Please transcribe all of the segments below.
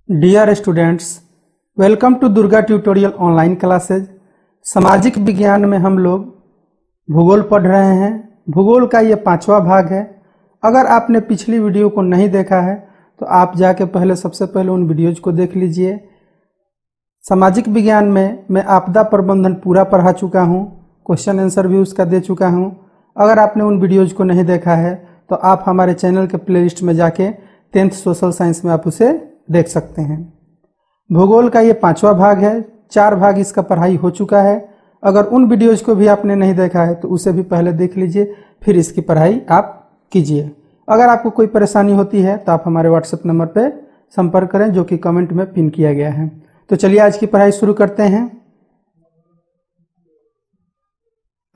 Dear students, welcome to Durga tutorial online classes. सामाजिक विज्ञान में हम लोग भूगोल पढ़ रहे हैं। भूगोल का ये 5वां भाग है। अगर आपने पिछली वीडियो को नहीं देखा है तो आप जाके सबसे पहले उन वीडियोज को देख लीजिए। सामाजिक विज्ञान में मैं आपदा प्रबंधन पूरा पढ़ा चुका हूँ, क्वेश्चन आंसर भी उसका दे चुका हूँ। अगर आपने उन वीडियोज को नहीं देखा है तो आप हमारे चैनल के प्लेलिस्ट में जाके 10th सोशल साइंस में आप उसे देख सकते हैं। भूगोल का ये 5वां भाग है, 4 भाग इसका पढ़ाई हो चुका है। अगर उन वीडियोज को भी आपने नहीं देखा है तो उसे भी पहले देख लीजिए, फिर इसकी पढ़ाई आप कीजिए। अगर आपको कोई परेशानी होती है तो आप हमारे व्हाट्सएप नंबर पर संपर्क करें, जो कि कमेंट में पिन किया गया है। तो चलिए आज की पढ़ाई शुरू करते हैं।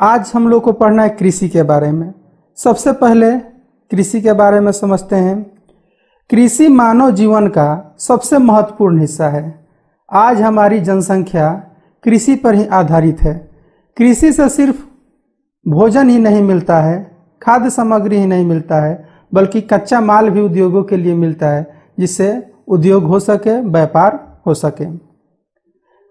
आज हम लोग को पढ़ना है कृषि के बारे में। सबसे पहले कृषि के बारे में समझते हैं। कृषि मानव जीवन का सबसे महत्वपूर्ण हिस्सा है। आज हमारी जनसंख्या कृषि पर ही आधारित है। कृषि से सिर्फ भोजन ही नहीं मिलता है, खाद्य सामग्री ही नहीं मिलता है, बल्कि कच्चा माल भी उद्योगों के लिए मिलता है, जिससे उद्योग हो सके, व्यापार हो सके।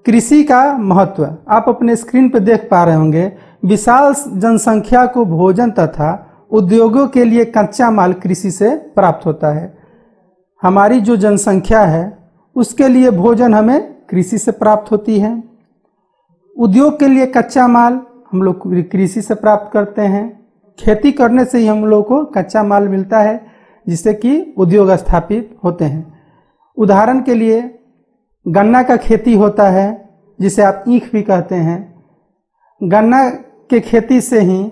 कृषि का महत्व आप अपने स्क्रीन पर देख पा रहे होंगे। विशाल जनसंख्या को भोजन तथा उद्योगों के लिए कच्चा माल कृषि से प्राप्त होता है। हमारी जो जनसंख्या है उसके लिए भोजन हमें कृषि से प्राप्त होती है। उद्योग के लिए कच्चा माल हम लोग कृषि से प्राप्त करते हैं। खेती करने से ही हम लोग को कच्चा माल मिलता है, जिससे कि उद्योग स्थापित होते हैं। उदाहरण के लिए गन्ना का खेती होता है, जिसे आप ईख भी कहते हैं। गन्ना के खेती से ही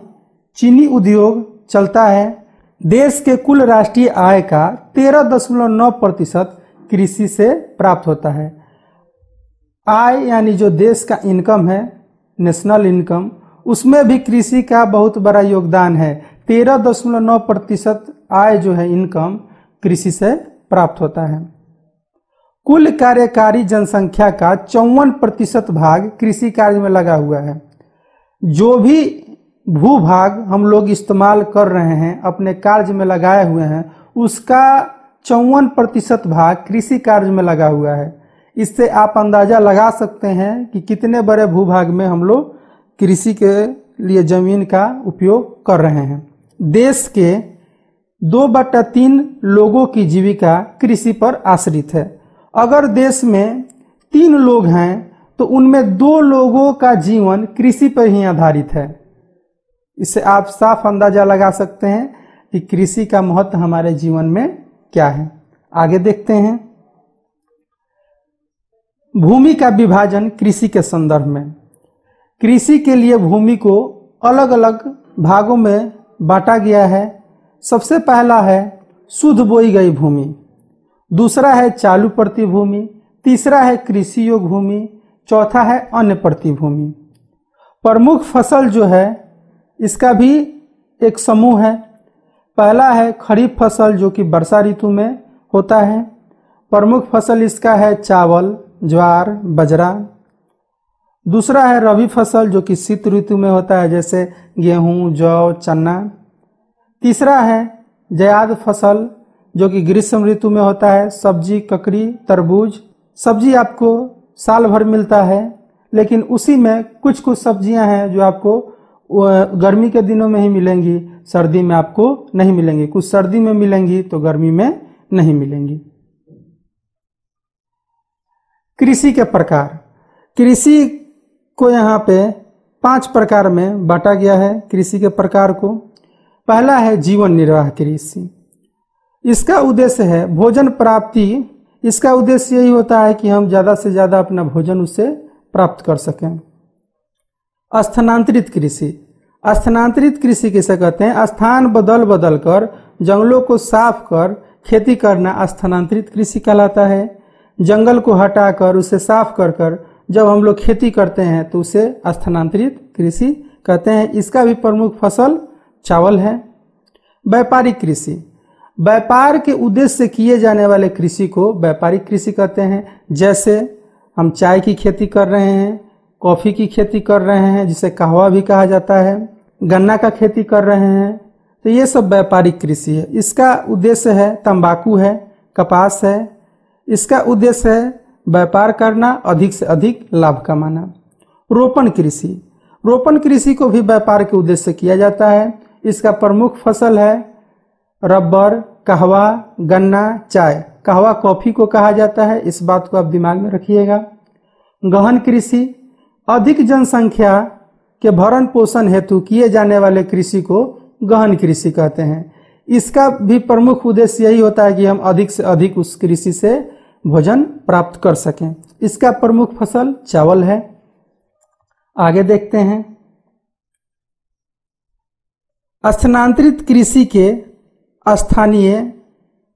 चीनी उद्योग चलता है। देश के कुल राष्ट्रीय आय का 13.9% कृषि से प्राप्त होता है। आय यानी जो देश का इनकम है, नेशनल इनकम, उसमें भी कृषि का बहुत बड़ा योगदान है। 13.9% आय जो है इनकम कृषि से प्राप्त होता है। कुल कार्यकारी जनसंख्या का 54% भाग कृषि कार्य में लगा हुआ है। जो भी भूभाग हम लोग इस्तेमाल कर रहे हैं, अपने कार्य में लगाए हुए हैं, उसका 54% भाग कृषि कार्य में लगा हुआ है। इससे आप अंदाजा लगा सकते हैं कि कितने बड़े भूभाग में हम लोग कृषि के लिए जमीन का उपयोग कर रहे हैं। देश के 2/3 लोगों की जीविका कृषि पर आश्रित है। अगर देश में 3 लोग हैं तो उनमें 2 लोगों का जीवन कृषि पर ही आधारित है। इससे आप साफ अंदाजा लगा सकते हैं कि कृषि का महत्व हमारे जीवन में क्या है। आगे देखते हैं। भूमि का विभाजन कृषि के संदर्भ में। कृषि के लिए भूमि को अलग अलग भागों में बांटा गया है। सबसे पहला है शुद्ध बोई गई भूमि, दूसरा है चालू पड़ती भूमि, तीसरा है कृषि योग्य भूमि, चौथा है अन्य पड़ती भूमि। प्रमुख फसल जो है इसका भी एक समूह है। पहला है खरीफ फसल, जो कि वर्षा ऋतु में होता है। प्रमुख फसल इसका है चावल, ज्वार, बाजरा। दूसरा है रबी फसल, जो कि शीत ऋतु में होता है, जैसे गेहूं, जौ, चना। तीसरा है जायद फसल, जो कि ग्रीष्म ऋतु में होता है, सब्जी, ककड़ी, तरबूज। सब्जी आपको साल भर मिलता है, लेकिन उसी में कुछ कुछ सब्जियां हैं जो आपको गर्मी के दिनों में ही मिलेंगी, सर्दी में आपको नहीं मिलेंगी। कुछ सर्दी में मिलेंगी तो गर्मी में नहीं मिलेंगी। कृषि के प्रकार। कृषि को यहाँ पे 5 प्रकार में बांटा गया है। कृषि के प्रकार को पहला है जीवन निर्वाह कृषि। इसका उद्देश्य है भोजन प्राप्ति। इसका उद्देश्य यही होता है कि हम ज़्यादा से ज़्यादा अपना भोजन उससे प्राप्त कर सकें। स्थानांतरित कृषि। स्थानांतरित कृषि किसे कहते हैं? स्थान बदल बदल कर जंगलों को साफ कर खेती करना स्थानांतरित कृषि कहलाता है। जंगल को हटाकर उसे साफ कर कर जब हम लोग खेती करते हैं तो उसे स्थानांतरित कृषि कहते हैं। इसका भी प्रमुख फसल चावल है। व्यापारिक कृषि। व्यापार के उद्देश्य से किए जाने वाले कृषि को व्यापारिक कृषि कहते हैं। जैसे हम चाय की खेती कर रहे हैं, कॉफ़ी की खेती कर रहे हैं, जिसे कहवा भी कहा जाता है, गन्ना का खेती कर रहे हैं, तो ये सब व्यापारिक कृषि है। इसका उद्देश्य है तंबाकू है, कपास है, इसका उद्देश्य है व्यापार करना, अधिक से अधिक लाभ कमाना। रोपण कृषि, रोपण कृषि को भी व्यापार के उद्देश्य से किया जाता है। इसका प्रमुख फसल है रबर, कहवा, गन्ना, चाय। कहवा कॉफी को कहा जाता है, इस बात को आप दिमाग में रखिएगा। गहन कृषि, अधिक जनसंख्या के भरण पोषण हेतु किए जाने वाले कृषि को गहन कृषि कहते हैं। इसका भी प्रमुख उद्देश्य यही होता है कि हम अधिक से अधिक उस कृषि से भोजन प्राप्त कर सकें। इसका प्रमुख फसल चावल है। आगे देखते हैं। स्थानांतरित कृषि के स्थानीय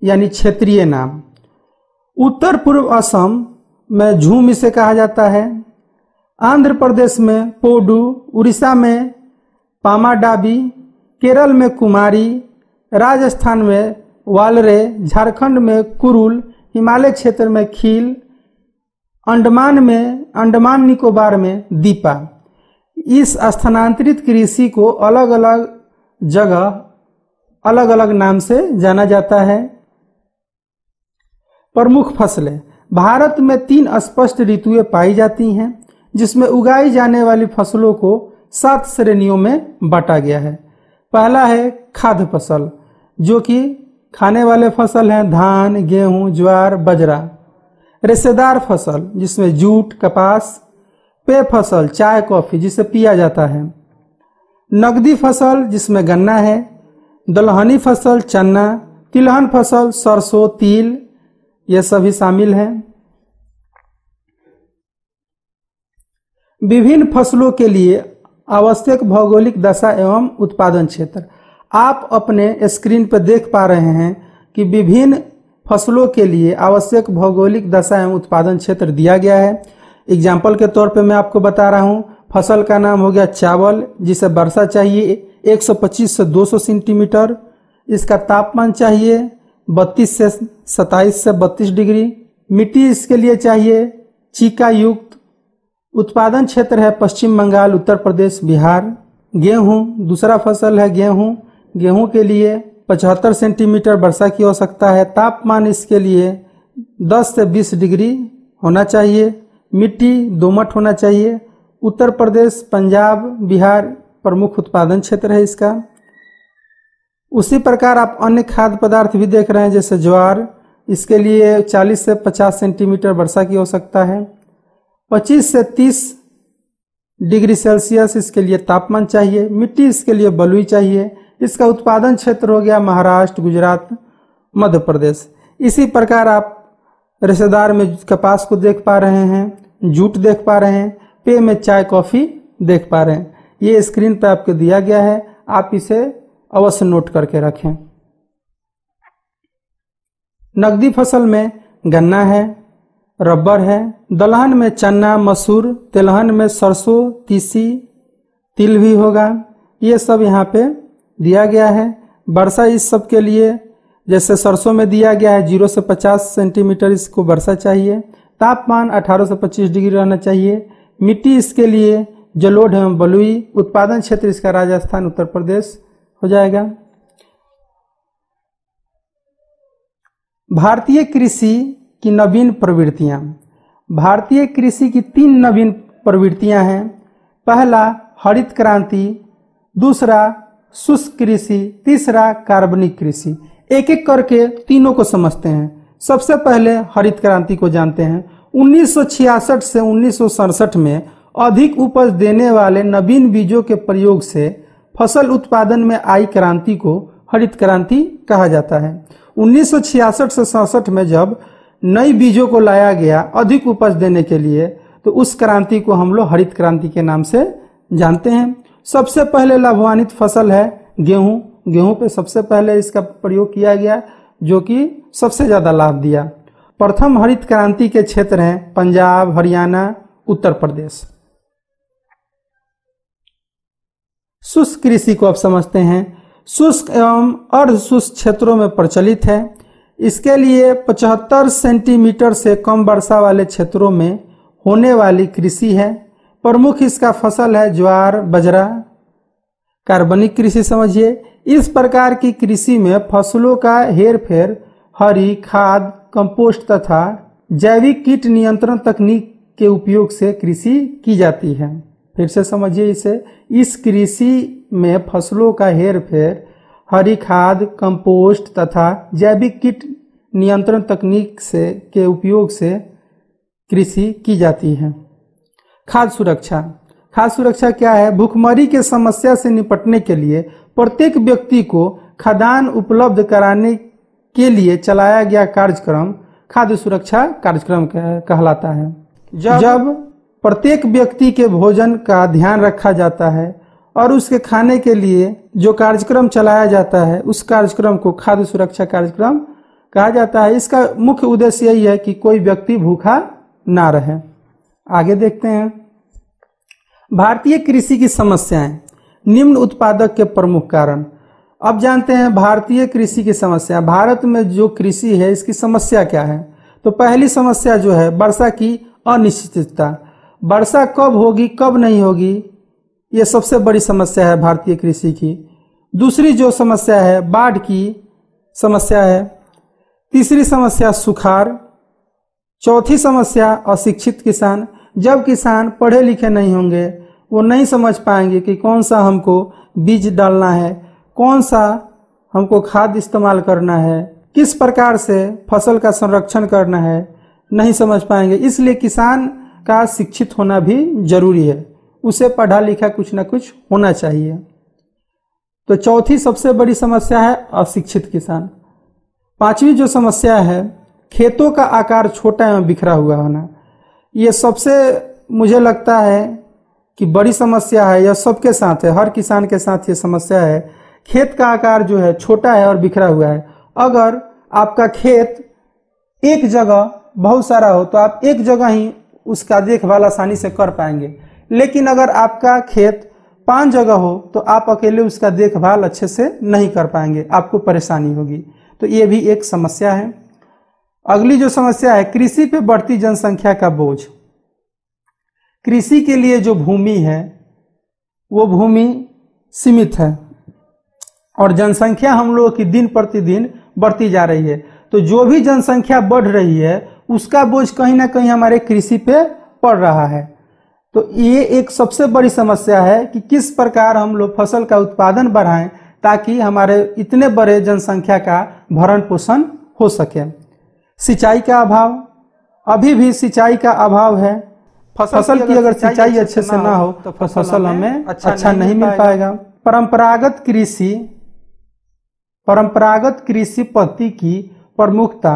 यानी क्षेत्रीय नाम। उत्तर पूर्व असम में झूम इसे कहा जाता है, आंध्र प्रदेश में पोडू, उड़ीसा में पामाडाबी, केरल में कुमारी, राजस्थान में वालरे, झारखंड में कुरुल, हिमालय क्षेत्र में खील, अंडमान निकोबार में दीपा। इस स्थानांतरित कृषि को अलग अलग जगह अलग अलग नाम से जाना जाता है। प्रमुख फसलें। भारत में 3 स्पष्ट ऋतुएं पाई जाती हैं, जिसमें उगाई जाने वाली फसलों को 7 श्रेणियों में बांटा गया है। पहला है खाद्य फसल, जो कि खाने वाले फसल हैं धान, गेहूं, ज्वार, बाजरा। रेशेदार फसल, जिसमें जूट, कपास। पेय फसल, चाय, कॉफी, जिसे पिया जाता है। नकदी फसल, जिसमें गन्ना है। दलहनी फसल, चना। तिलहन फसल, सरसों, तिल, ये सभी शामिल हैं। विभिन्न फसलों के लिए आवश्यक भौगोलिक दशा एवं उत्पादन क्षेत्र। आप अपने स्क्रीन पर देख पा रहे हैं कि विभिन्न फसलों के लिए आवश्यक भौगोलिक दशा एवं उत्पादन क्षेत्र दिया गया है। एग्जाम्पल के तौर पे मैं आपको बता रहा हूँ। फसल का नाम हो गया चावल, जिसे वर्षा चाहिए 125 से 200 सेंटीमीटर। इसका तापमान चाहिए 32 से 27 से 32 डिग्री। मिट्टी इसके लिए चाहिए चीका युक्त। उत्पादन क्षेत्र है पश्चिम बंगाल, उत्तर प्रदेश, बिहार। गेहूं दूसरा फसल है गेहूं। गेहूं के लिए 75 सेंटीमीटर वर्षा की आवश्यकता है। तापमान इसके लिए 10 से 20 डिग्री होना चाहिए। मिट्टी दोमट होना चाहिए। उत्तर प्रदेश, पंजाब, बिहार प्रमुख उत्पादन क्षेत्र है इसका। उसी प्रकार आप अन्य खाद्य पदार्थ भी देख रहे हैं, जैसे ज्वार, इसके लिए 40 से 50 सेंटीमीटर वर्षा की आवश्यकता है। 25 से 30 डिग्री सेल्सियस इसके लिए तापमान चाहिए। मिट्टी इसके लिए बलुई चाहिए। इसका उत्पादन क्षेत्र हो गया महाराष्ट्र, गुजरात, मध्य प्रदेश। इसी प्रकार आप रेशेदार में कपास को देख पा रहे हैं, जूट देख पा रहे हैं, पेय में चाय, कॉफी देख पा रहे हैं। ये स्क्रीन पर आपको दिया गया है, आप इसे अवश्य नोट करके रखें। नकदी फसल में गन्ना है, रबर है। दलहन में चना, मसूर। तिलहन में सरसों, तीसी, तिल भी होगा। ये सब यहाँ पे दिया गया है। वर्षा इस सब के लिए जैसे सरसों में दिया गया है 0 से 50 सेंटीमीटर इसको वर्षा चाहिए। तापमान 18 से 25 डिग्री रहना चाहिए। मिट्टी इसके लिए जलोढ़ एवं बलुई। उत्पादन क्षेत्र इसका राजस्थान, उत्तर प्रदेश हो जाएगा। भारतीय कृषि की नवीन प्रवृत्तियां। भारतीय कृषि की 3 नवीन प्रवृत्तियां हैं। पहला हरित क्रांति, दूसरा शुष्क कृषि, तीसरा कार्बनिक कृषि। एक एक करके तीनों को समझते हैं। सबसे पहले हरित क्रांति को जानते हैं। 1966 से 1967 में अधिक उपज देने वाले नवीन बीजों के प्रयोग से फसल उत्पादन में आई क्रांति को हरित क्रांति कहा जाता है। 1966 से 67 में जब नई बीजों को लाया गया अधिक उपज देने के लिए, तो उस क्रांति को हम लोग हरित क्रांति के नाम से जानते हैं। सबसे पहले लाभान्वित फसल है गेहूं। गेहूं पे सबसे पहले इसका प्रयोग किया गया, जो कि सबसे ज्यादा लाभ दिया। प्रथम हरित क्रांति के क्षेत्र हैं पंजाब, हरियाणा, उत्तर प्रदेश। शुष्क कृषि को आप समझते हैं। शुष्क एवं अर्ध शुष्क क्षेत्रों में प्रचलित है। इसके लिए 75 सेंटीमीटर से कम वर्षा वाले क्षेत्रों में होने वाली कृषि है। प्रमुख इसका फसल है ज्वार, बाजरा। कार्बनिक कृषि समझिए। इस प्रकार की कृषि में फसलों का हेर फेर हरी खाद, कंपोस्ट तथा जैविक कीट नियंत्रण तकनीक के उपयोग से कृषि की जाती है। फिर से समझिए इसे। इस कृषि में फसलों का हेरफेर हरी खाद, कंपोस्ट तथा जैविक कीट नियंत्रण तकनीक के उपयोग से कृषि की जाती है। खाद्य सुरक्षा। खाद्य सुरक्षा क्या है? भूखमरी के समस्या से निपटने के लिए प्रत्येक व्यक्ति को खाद्यान्न उपलब्ध कराने के लिए चलाया गया कार्यक्रम खाद्य सुरक्षा कार्यक्रम कहलाता है। जब प्रत्येक व्यक्ति के भोजन का ध्यान रखा जाता है और उसके खाने के लिए जो कार्यक्रम चलाया जाता है उस कार्यक्रम को खाद्य सुरक्षा कार्यक्रम कहा जाता है। इसका मुख्य उद्देश्य यही है कि कोई व्यक्ति भूखा ना रहे। आगे देखते हैं। भारतीय कृषि की समस्याएं। निम्न उत्पादक के प्रमुख कारण। अब जानते हैं भारतीय कृषि की समस्या। भारत में जो कृषि है इसकी समस्या क्या है? तो पहली समस्या जो है वर्षा की अनिश्चितता। वर्षा कब होगी कब नहीं होगी ये सबसे बड़ी समस्या है भारतीय कृषि की। दूसरी जो समस्या है बाढ़ की समस्या है। तीसरी समस्या सुखाड़। चौथी समस्या अशिक्षित किसान। जब किसान पढ़े लिखे नहीं होंगे वो नहीं समझ पाएंगे कि कौन सा हमको बीज डालना है, कौन सा हमको खाद इस्तेमाल करना है, किस प्रकार से फसल का संरक्षण करना है, नहीं समझ पाएंगे। इसलिए किसान का शिक्षित होना भी जरूरी है। उसे पढ़ा लिखा कुछ ना कुछ होना चाहिए। तो चौथी सबसे बड़ी समस्या है अशिक्षित किसान। पांचवी जो समस्या है खेतों का आकार छोटा एवं बिखरा हुआ होना। ये सबसे मुझे लगता है कि बड़ी समस्या है। यह सबके साथ है, हर किसान के साथ ये समस्या है। खेत का आकार जो है छोटा है और बिखरा हुआ है। अगर आपका खेत एक जगह बहुत सारा हो तो आप एक जगह ही उसका देखभाल आसानी से कर पाएंगे, लेकिन अगर आपका खेत 5 जगह हो तो आप अकेले उसका देखभाल अच्छे से नहीं कर पाएंगे, आपको परेशानी होगी। तो ये भी एक समस्या है। अगली जो समस्या है कृषि पे बढ़ती जनसंख्या का बोझ। कृषि के लिए जो भूमि है वो भूमि सीमित है और जनसंख्या हम लोगों की दिन प्रतिदिन बढ़ती जा रही है। तो जो भी जनसंख्या बढ़ रही है उसका बोझ कहीं ना कहीं हमारे कृषि पे पड़ रहा है। तो ये एक सबसे बड़ी समस्या है कि किस प्रकार हम लोग फसल का उत्पादन बढ़ाएं ताकि हमारे इतने बड़े जनसंख्या का भरण पोषण हो सके। सिंचाई का अभाव। अभी भी सिंचाई का अभाव है। फसल की अगर सिंचाई अच्छे से ना हो तो फसल हमें अच्छा नहीं मिल पाएगा। परंपरागत कृषि पद्धति की प्रमुखता।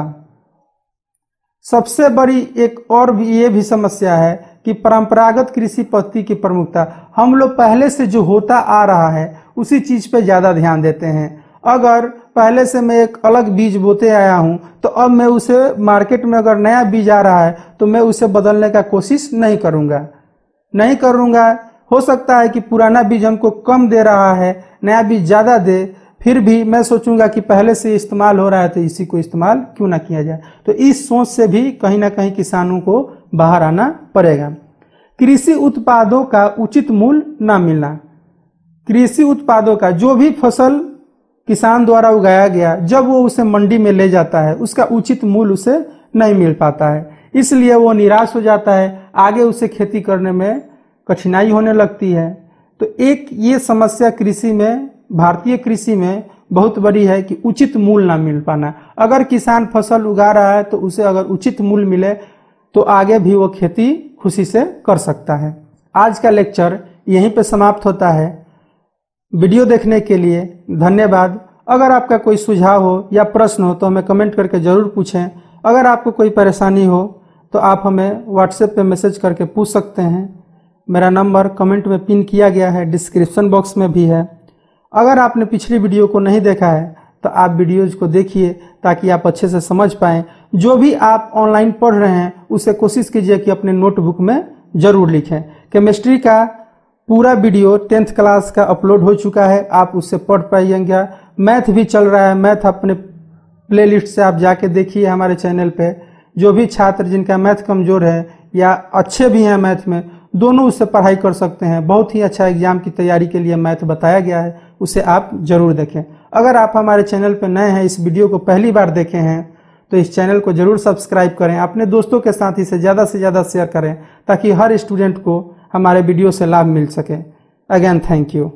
सबसे बड़ी एक और भी ये भी समस्या है कि परंपरागत कृषि पद्धति की प्रमुखता। हम लोग पहले से जो होता आ रहा है उसी चीज पे ज्यादा ध्यान देते हैं। अगर पहले से मैं एक अलग बीज बोते आया हूं तो अब मैं उसे मार्केट में अगर नया बीज आ रहा है तो मैं उसे बदलने का कोशिश नहीं करूंगा। हो सकता है कि पुराना बीज हमको कम दे रहा है, नया बीज ज्यादा दे, फिर भी मैं सोचूंगा कि पहले से इस्तेमाल हो रहा है तो इसी को इस्तेमाल क्यों ना किया जाए। तो इस सोच से भी कहीं ना कहीं किसानों को बाहर आना पड़ेगा। कृषि उत्पादों का उचित मूल्य ना मिलना। कृषि उत्पादों का जो भी फसल किसान द्वारा उगाया गया जब वो उसे मंडी में ले जाता है उसका उचित मूल्य उसे नहीं मिल पाता है, इसलिए वो निराश हो जाता है। आगे उसे खेती करने में कठिनाई होने लगती है। तो एक ये समस्या कृषि में, भारतीय कृषि में बहुत बड़ी है कि उचित मूल्य ना मिल पाना। अगर किसान फसल उगा रहा है तो उसे अगर उचित मूल्य मिले तो आगे भी वो खेती खुशी से कर सकता है। आज का लेक्चर यहीं पे समाप्त होता है। वीडियो देखने के लिए धन्यवाद। अगर आपका कोई सुझाव हो या प्रश्न हो तो हमें कमेंट करके जरूर पूछें। अगर आपको कोई परेशानी हो तो आप हमें व्हाट्सएप पे मैसेज करके पूछ सकते हैं। मेरा नंबर कमेंट में पिन किया गया है, डिस्क्रिप्शन बॉक्स में भी है। अगर आपने पिछली वीडियो को नहीं देखा है तो आप वीडियोज को देखिए ताकि आप अच्छे से समझ पाएं। जो भी आप ऑनलाइन पढ़ रहे हैं उसे कोशिश कीजिए कि अपने नोटबुक में जरूर लिखें। केमिस्ट्री का पूरा वीडियो 10th क्लास का अपलोड हो चुका है, आप उससे पढ़ पाइएगा। मैथ भी चल रहा है, मैथ अपने प्लेलिस्ट से आप जाके देखिए हमारे चैनल पे। जो भी छात्र जिनका मैथ कमजोर है या अच्छे भी हैं मैथ में, दोनों उससे पढ़ाई कर सकते हैं। बहुत ही अच्छा एग्जाम की तैयारी के लिए मैथ बताया गया है, उसे आप जरूर देखें। अगर आप हमारे चैनल पर नए हैं, इस वीडियो को पहली बार देखे हैं तो इस चैनल को जरूर सब्सक्राइब करें, अपने दोस्तों के साथ इसे ज़्यादा से ज़्यादा शेयर करें ताकि हर स्टूडेंट को हमारे वीडियो से लाभ मिल सके। Again thank you.